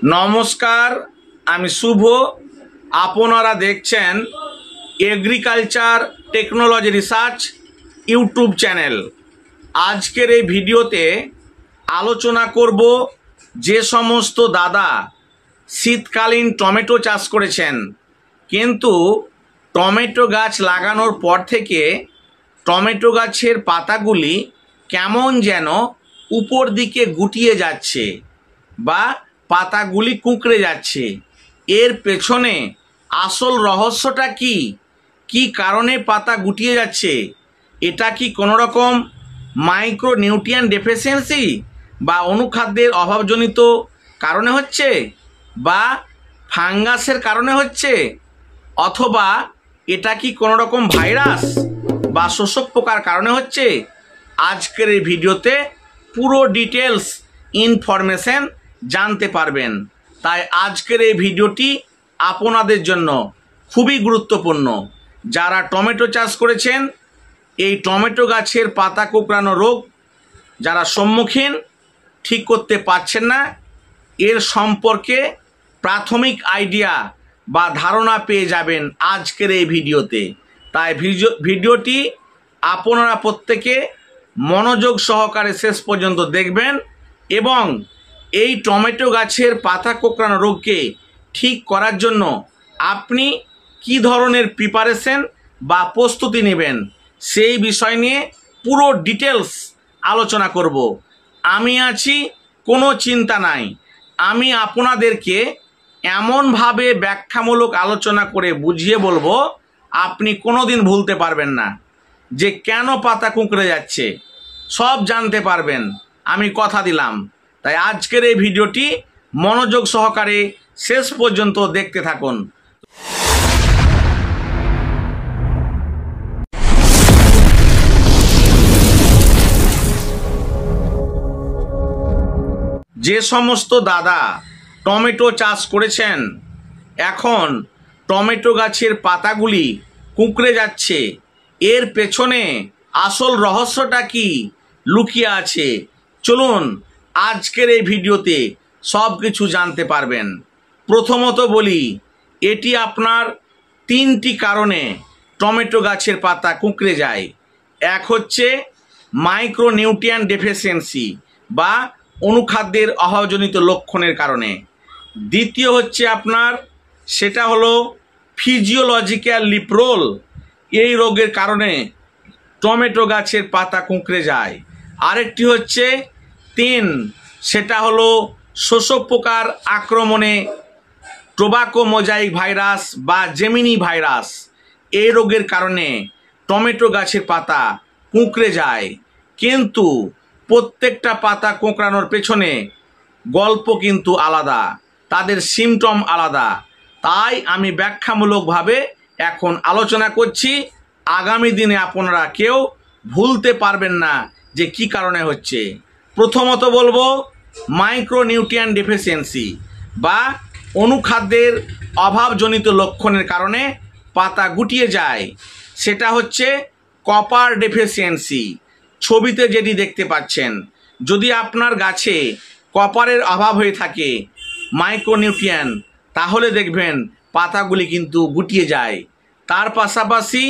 নমস্কার, আমি শুভ। আপনারা দেখছেন agriculture technology research YouTube channel. আজকের এই ভিডিওতে আলোচনা করব যে সমস্ত দাদা শীতকালীন টমেটো চাষ করেছেন, কিন্তু টমেটো গাছ লাগানোর পর থেকে টমেটো গাছের পাতাগুলি কেমন যেন উপর দিকে গুটিয়ে যাচ্ছে বা পাতাগুলি কুঁকড়ে যাচ্ছে। এর পেছনে আসল রহস্যটা কি? কি কারণে পাতা গুটিয়ে যাচ্ছে? এটা কি কোনো রকম মাইক্রো নিউট্রিয়েন্ট ডেফিসিয়েন্সি বা অনুখাদ্যের অভাবজনিত কারণে হচ্ছে, বা ফাঙ্গাসের কারণে হচ্ছে, অথবা এটা কি কোনো রকম ভাইরাস বা শোষক পোকার কারণে হচ্ছে? আজকের এই ভিডিওতে পুরো ডিটেলস ইনফরমেশন জানতে পারবেন। তাই আজকের এই ভিডিওটি আপনাদের জন্য খুবই গুরুত্বপূর্ণ। যারা টমেটো চাষ করেছেন, এই টমেটো গাছের পাতা কোঁকড়ানো রোগ যারা সম্মুখীন, ঠিক করতে পারছেন না, এর সম্পর্কে প্রাথমিক আইডিয়া বা ধারণা পেয়ে যাবেন আজকের এই ভিডিওতে। তাই ভিডিওটি আপনারা প্রত্যেকে মনোযোগ সহকারে শেষ পর্যন্ত দেখবেন এবং এই টমেটো গাছের পাতা কোঁকড়ানো রোগকে ঠিক করার জন্য আপনি কি ধরনের প্রিপারেশন বা প্রস্তুতি নেবেন সেই বিষয় নিয়ে পুরো ডিটেলস আলোচনা করব। আমি আছি, কোনো চিন্তা নাই। আমি আপনাদেরকে এমনভাবে ব্যাখ্যামূলক আলোচনা করে বুঝিয়ে বলবো, আপনি কোনো দিন ভুলতে পারবেন না যে কেন পাতা কুঁকড়ে যাচ্ছে, সব জানতে পারবেন, আমি কথা দিলাম। তাই আজকের এই ভিডিওটি মনোযোগ সহকারে শেষ পর্যন্ত দেখতে থাকুন। যে সমস্ত দাদা টমেটো চাষ করেছেন, এখন টমেটো গাছের পাতাগুলি কুঁকড়ে যাচ্ছে, এর পেছনে আসল রহস্যটা কি লুকিয়ে আছে, চলুন আজকের এই ভিডিওতে সব কিছু জানতে পারবেন। প্রথমত বলি, এটি আপনার তিনটি কারণে টমেটো গাছের পাতা কুঁকড়ে যায়। এক হচ্ছে মাইক্রো নিউট্রিয়েন্ট ডেফিসিয়েন্সি বা অনুখাদ্যের অভাবজনিত লক্ষণের কারণে। দ্বিতীয় হচ্ছে আপনার, সেটা হলো ফিজিওলজিক্যাল লিপ রোল, এই রোগের কারণে টমেটো গাছের পাতা কুঁকড়ে যায়। আরেকটি হচ্ছে সেটা হলো শোষক পোকার আক্রমণে টোবাকো মোজাইক ভাইরাস বা জেমিনি ভাইরাস, এই রোগের কারণে টমেটো গাছের পাতা কুঁকড়ে যায়। কিন্তু প্রত্যেকটা পাতা কোঁকড়ানোর পেছনে গল্প কিন্তু আলাদা, তাদের সিমটম আলাদা। তাই আমি ব্যাখ্যামূলকভাবে এখন আলোচনা করছি। আগামী দিনে আপনারা কেউ ভুলতে পারবেন না যে কি কারণে হচ্ছে। প্রথমত বলবো মাইক্রো নিউট্রিয়েন্ট ডেফিসিয়েন্সি বা অনুখাদ্যের অভাবজনিত লক্ষণের কারণে পাতা গুটিয়ে যায়। সেটা হচ্ছে কপার ডেফিসিয়েন্সি। ছবিতে যেটি দেখতে পাচ্ছেন, যদি আপনার গাছে কপারের অভাব হয়ে থাকে, মাইক্রোনিউট্রিয়েন্ট, তাহলে দেখবেন পাতাগুলি কিন্তু গুটিয়ে যায়। তার পাশাপাশি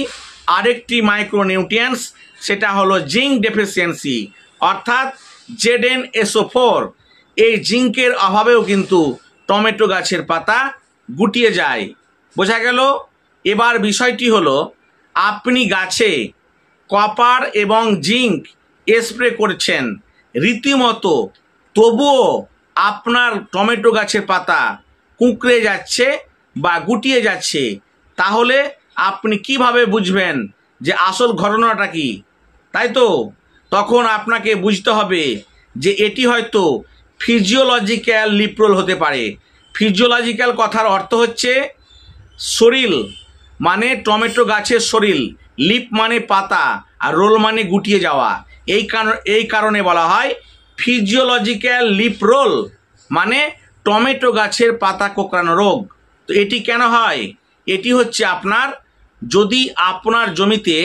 আরেকটি মাইক্রোনিউট্রিয়েন্টস, সেটা হলো জিঙ্ক ডেফিসিয়েন্সি, অর্থাৎ ZnSO4। এই জিঙ্কের অভাবেও কিন্তু টমেটো গাছের পাতা গুটিয়ে যায়। বোঝা গেল? এবার বিষয়টি হলো, আপনি গাছে কপার এবং জিঙ্ক স্প্রে করছেন রীতিমতো, তবুও আপনার টমেটো গাছের পাতা কুঁকড়ে যাচ্ছে বা গুটিয়ে যাচ্ছে, তাহলে আপনি কিভাবে বুঝবেন যে আসল ঘটনাটা কি? তাই তো, তখন আপনাকে বুঝতে হবে যে এটি হয়তো ফিজিওলজিক্যাল লিপ রোল হতে পারে। ফিজিওলজিক্যাল কথার অর্থ হচ্ছে শরীর, মানে টমেটো গাছের শরীর, লিপ মানে পাতা, আর রোল মানে গুটিয়ে যাওয়া। এই কারণে বলা হয় ফিজিওলজিক্যাল লিপ রোল, মানে টমেটো গাছের পাতা কোঁকড়ানো রোগ। তো এটি কেন হয়? এটি হচ্ছে আপনার, যদি আপনার জমিতে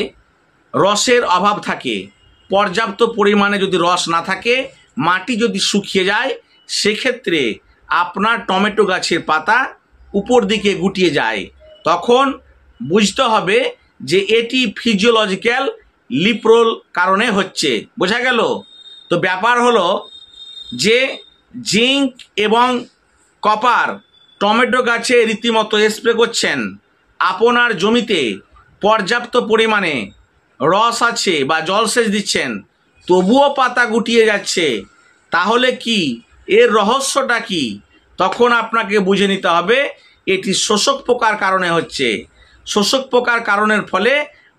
রসের অভাব থাকে, পর্যাপ্ত পরিমাণে যদি রস না থাকে, মাটি যদি শুকিয়ে যায়, সেক্ষেত্রে আপনার টমেটো গাছের পাতা উপর দিকে গুটিয়ে যায়, তখন বুঝতে হবে যে এটি ফিজিওলজিক্যাল লিপ্রোল কারণে হচ্ছে। বোঝা গেল? তো ব্যাপার হলো যে জিঙ্ক এবং কপার টমেটো গাছে রীতিমতো স্প্রে করছেন, আপনার জমিতে পর্যাপ্ত পরিমাণে রস আছে বা জলসেচ দিচ্ছেন, তবুও পাতা গুটিয়ে যাচ্ছে, তাহলে কি এর রহস্যটা কি? তখন আপনাকে বুঝে নিতে হবে এটি শোষক পোকার কারণে হচ্ছে। শোষক পোকার কারণের ফলে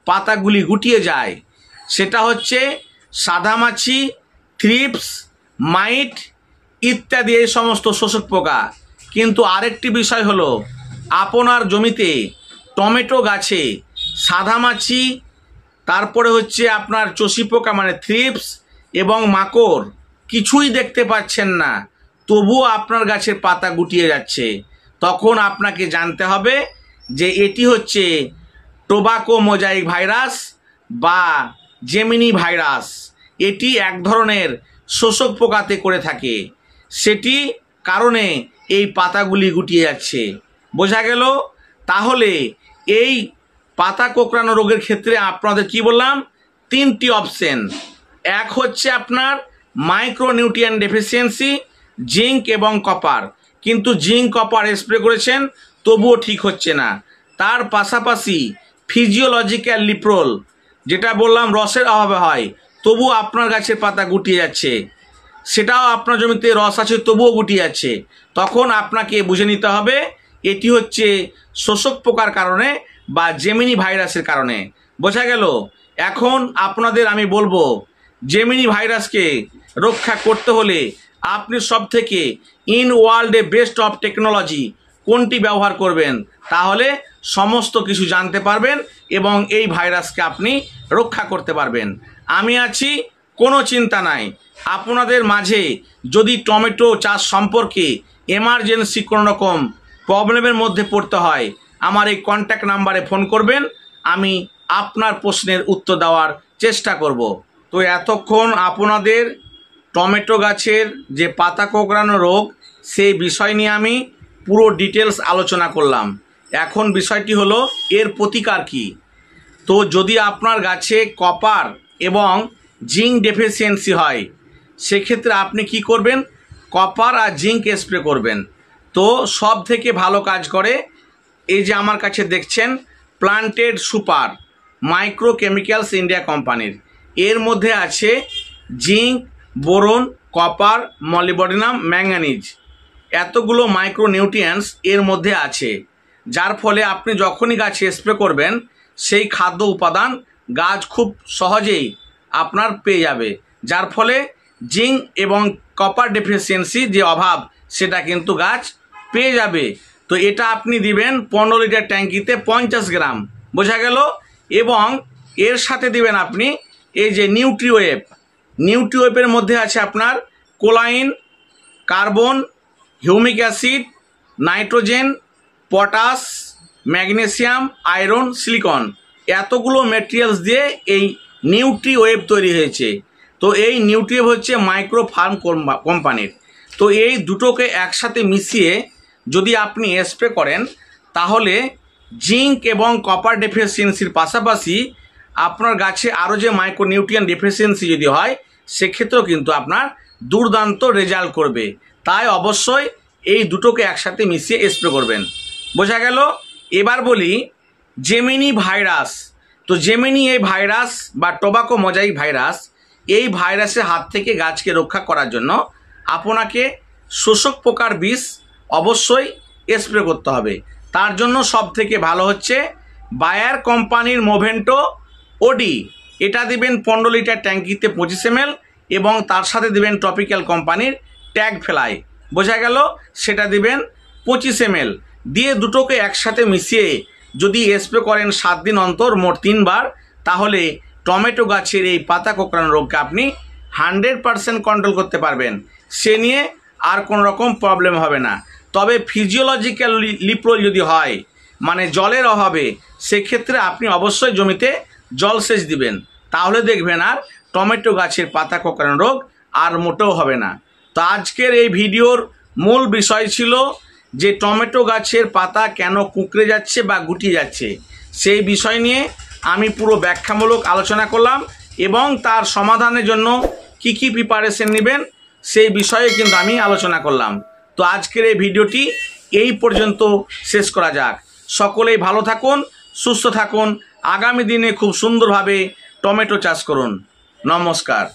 পাতাগুলি গুটিয়ে যায়। সেটা হচ্ছে সাদামাছি, থ্রিপস, মাইট ইত্যাদি এই সমস্ত শোষক পোকা। কিন্তু আরেকটি বিষয় হলো, আপনার জমিতে টমেটো গাছে সাদামাছি, তারপরে হচ্ছে আপনার চষি পোকা মানে থ্রিপস এবং মাকড় কিছুই দেখতে পাচ্ছেন না, তবুও আপনার গাছের পাতা গুটিয়ে যাচ্ছে। তখন আপনাকে জানতে হবে যে এটি হচ্ছে টোবাকো মোজাইক ভাইরাস বা জেমিনি ভাইরাস। এটি এক ধরনের শোষক পোকাতে করে থাকে, সেটি কারণে এই পাতাগুলি গুটিয়ে যাচ্ছে। বোঝা গেল? তাহলে এই পাতা কোঁকড়ানো রোগের ক্ষেত্রে আপনাদের কি বললাম? 3টি অপশন। এক হচ্ছে আপনার মাইক্রোনিউট্রিয়েন্ট ডেফিসিয়েন্সি, জিঙ্ক এবং কপার। কিন্তু জিঙ্ক কপার স্প্রে করেছেন, তবুও ঠিক হচ্ছে না। তার পাশাপাশি ফিজিওলজিক্যাল লিপ্রোল, যেটা বললাম রসের অভাবে হয়, তবুও আপনার গাছের পাতা গুটিয়ে যাচ্ছে, সেটাও আপনার জমিতে রস আছে তবুও গুটিয়ে যাচ্ছে। তখন আপনাকে বুঝে নিতে হবে এটি হচ্ছে শোষক পোকার কারণে বা জেমিনি ভাইরাসের কারণে। বোঝা গেল? এখন আপনাদের আমি বলবো, জেমিনি ভাইরাসকে রক্ষা করতে হলে আপনি সব থেকে ইন ওয়ার্ল্ডে বেস্ট অফ টেকনোলজি কোনটি ব্যবহার করবেন, তাহলে সমস্ত কিছু জানতে পারবেন এবং এই ভাইরাসকে আপনি রক্ষা করতে পারবেন। আমি আছি, কোনো চিন্তা নাই। আপনাদের মাঝে যদি টমেটো চাষ সম্পর্কে এমার্জেন্সি কোনো রকম প্রবলেমের মধ্যে পড়তে হয়, আমার এই কন্ট্যাক্ট নাম্বারে ফোন করবেন, আমি আপনার প্রশ্নের উত্তর দেওয়ার চেষ্টা করব। তো এতক্ষণ আপনাদের টমেটো গাছের যে পাতা কোঁকড়ানো রোগ, সেই বিষয় নিয়ে আমি পুরো ডিটেলস আলোচনা করলাম। এখন বিষয়টি হলো এর প্রতিকার কি। তো যদি আপনার গাছে কপার এবং জিঙ্ক ডেফিসিয়েন্সি হয়, সেক্ষেত্রে আপনি কি করবেন? কপার আর জিঙ্ক স্প্রে করবেন। তো সব থেকে ভালো কাজ করে এই যে আমার কাছে দেখছেন planted super micro chemicals India কোম্পানির। এর মধ্যে আছে zinc, boron, copper, molybdenum, manganese, এতগুলো মাইক্রো নিউট্রিয়েন্টস এর মধ্যে আছে, যার ফলে আপনি যখনই গাছে স্প্রে করবেন সেই খাদ্য উপাদান গাছ খুব সহজেই আপনার পেয়ে যাবে, যার ফলে জিঙ্ক এবং কপার ডেফিসিয়েন্সি যে অভাব সেটা কিন্তু গাছ পেয়ে যাবে। তো এটা আপনি দিবেন 15 লিটার ট্যাঙ্কিতে 50 গ্রাম। বোঝা গেল? এবং এর সাথে দিবেন আপনি এই যে নিউট্রিওয়েভ। নিউট্রিওয়েভের মধ্যে আছে আপনার choline, carbon, humic acid, nitrogen, potash, magnesium, iron, silicon, এতগুলো ম্যাটেরিয়ালস দিয়ে এই নিউট্রিওয়েভ তৈরি হয়েছে। তো এই নিউট্রিওয়েভ হচ্ছে মাইক্রো ফার্ম কোম্পানির। তো এই দুটোকে একসাথে মিশিয়ে যদি আপনি স্প্রে করেন, তাহলে জিঙ্ক এবং কপার ডেফিসিয়েন্সির পাশাপাশি আপনার গাছে আরও যে মাইক্রো নিউট্রিয়েন্ট ডেফিসিয়েন্সি যদি হয়, সেক্ষেত্রেও কিন্তু আপনার দুর্দান্ত রেজাল্ট করবে। তাই অবশ্যই এই দুটোকে একসাথে মিশিয়ে স্প্রে করবেন। বোঝা গেল? এবার বলি জেমিনি ভাইরাস। তো জেমিনি এই ভাইরাস বা টোবাকো মোজাইক ভাইরাস, এই ভাইরাসের হাত থেকে গাছকে রক্ষা করার জন্য আপনাকে শোষক পোকার বিষ অবশ্যই স্প্রে করতে হবে। তার জন্য সব থেকে ভালো হচ্ছে বায়ার কোম্পানির মোভেন্টো ওডি। এটা দিবেন 15 লিটার ট্যাঙ্কিতে 25 ml এবং তার সাথে দিবেন টপিক্যাল কোম্পানির ট্যাগ ফ্লাই। বোঝা গেল? সেটা দিবেন 25 ml দিয়ে দুটোকে একসাথে মিশিয়ে যদি স্প্রে করেন 7 দিন অন্তর, মোট 3 বার, তাহলে টমেটো গাছের এই পাতা কোঁকড়ানো রোগকে আপনি 100% কন্ট্রোল করতে পারবেন। সে নিয়ে আর কোনো রকম প্রবলেম হবে না। তবে ফিজিওলজিক্যাল লিপ্রোল যদি হয়, মানে জলের অভাবে, সেক্ষেত্রে আপনি অবশ্যই জমিতে জলসেচ দিবেন, তাহলে দেখবেন আর টমেটো গাছের পাতা কোঁকড়ানো রোগ আর মোটেও হবে না। তো আজকের এই ভিডিওর মূল বিষয় ছিল যে টমেটো গাছের পাতা কেন কুঁকড়ে যাচ্ছে বা গুটিয়ে যাচ্ছে, সেই বিষয় নিয়ে আমি পুরো ব্যাখ্যামূলক আলোচনা করলাম এবং তার সমাধানের জন্য কি কি প্রিপারেশন নেবেন সেই বিষয়ে কিন্তু আমি আলোচনা করলাম। তো আজকের এই ভিডিওটি এই পর্যন্ত শেষ করা যাক। সকলেই ভালো থাকুন, সুস্থ থাকুন, আগামী দিনে খুব সুন্দরভাবে টমেটো চাষ করুন। নমস্কার।